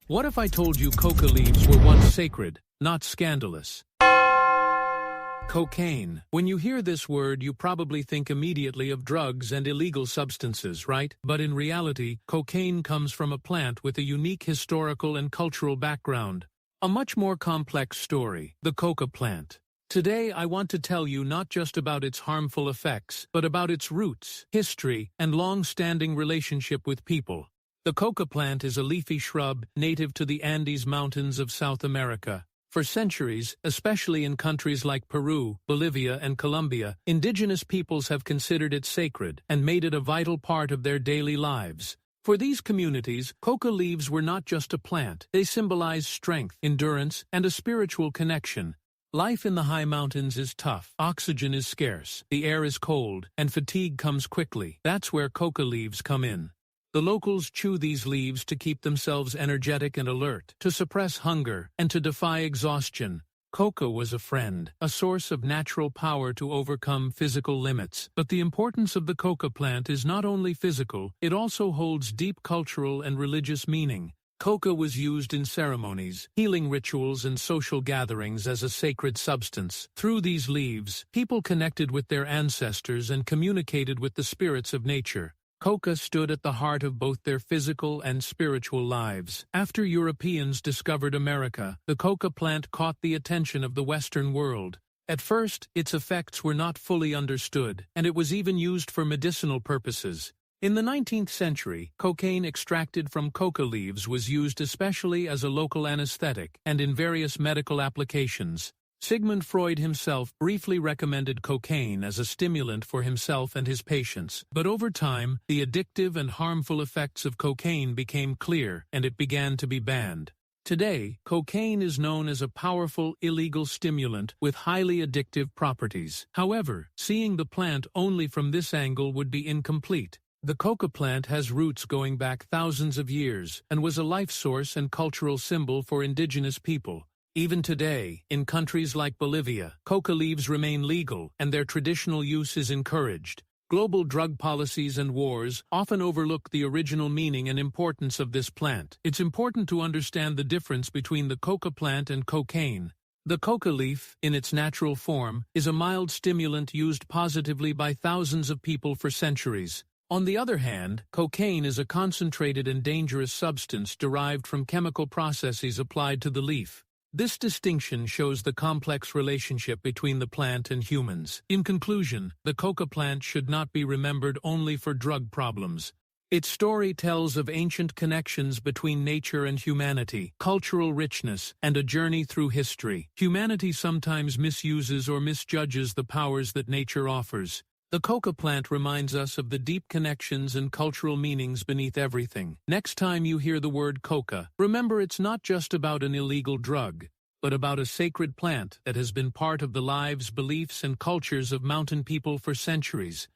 What if I told you coca leaves were once sacred, not scandalous? Cocaine. When you hear this word, you probably think immediately of drugs and illegal substances, right? But in reality, cocaine comes from a plant with a unique historical and cultural background. A much more complex story, the coca plant. Today I want to tell you not just about its harmful effects, but about its roots, history, and long-standing relationship with people. The coca plant is a leafy shrub native to the Andes Mountains of South America. For centuries, especially in countries like Peru, Bolivia, and Colombia, indigenous peoples have considered it sacred and made it a vital part of their daily lives. For these communities, coca leaves were not just a plant. They symbolized strength, endurance, and a spiritual connection. Life in the high mountains is tough, oxygen is scarce, the air is cold, and fatigue comes quickly. That's where coca leaves come in. The locals chew these leaves to keep themselves energetic and alert, to suppress hunger, and to defy exhaustion. Coca was a friend, a source of natural power to overcome physical limits. But the importance of the coca plant is not only physical, it also holds deep cultural and religious meaning. Coca was used in ceremonies, healing rituals, and social gatherings as a sacred substance. Through these leaves, people connected with their ancestors and communicated with the spirits of nature. Coca stood at the heart of both their physical and spiritual lives. After Europeans discovered America, the coca plant caught the attention of the Western world. At first, its effects were not fully understood, and it was even used for medicinal purposes. In the 19th century, cocaine extracted from coca leaves was used especially as a local anesthetic and in various medical applications. Sigmund Freud himself briefly recommended cocaine as a stimulant for himself and his patients, but over time, the addictive and harmful effects of cocaine became clear and it began to be banned. Today, cocaine is known as a powerful illegal stimulant with highly addictive properties. However, seeing the plant only from this angle would be incomplete. The coca plant has roots going back thousands of years and was a life source and cultural symbol for indigenous people. Even today, in countries like Bolivia, coca leaves remain legal and their traditional use is encouraged. Global drug policies and wars often overlook the original meaning and importance of this plant. It's important to understand the difference between the coca plant and cocaine. The coca leaf, in its natural form, is a mild stimulant used positively by thousands of people for centuries. On the other hand, cocaine is a concentrated and dangerous substance derived from chemical processes applied to the leaf. This distinction shows the complex relationship between the plant and humans. In conclusion, the coca plant should not be remembered only for drug problems. Its story tells of ancient connections between nature and humanity, cultural richness, and a journey through history. Humanity sometimes misuses or misjudges the powers that nature offers. The coca plant reminds us of the deep connections and cultural meanings beneath everything. Next time you hear the word coca, remember it's not just about an illegal drug, but about a sacred plant that has been part of the lives, beliefs, and cultures of mountain people for centuries.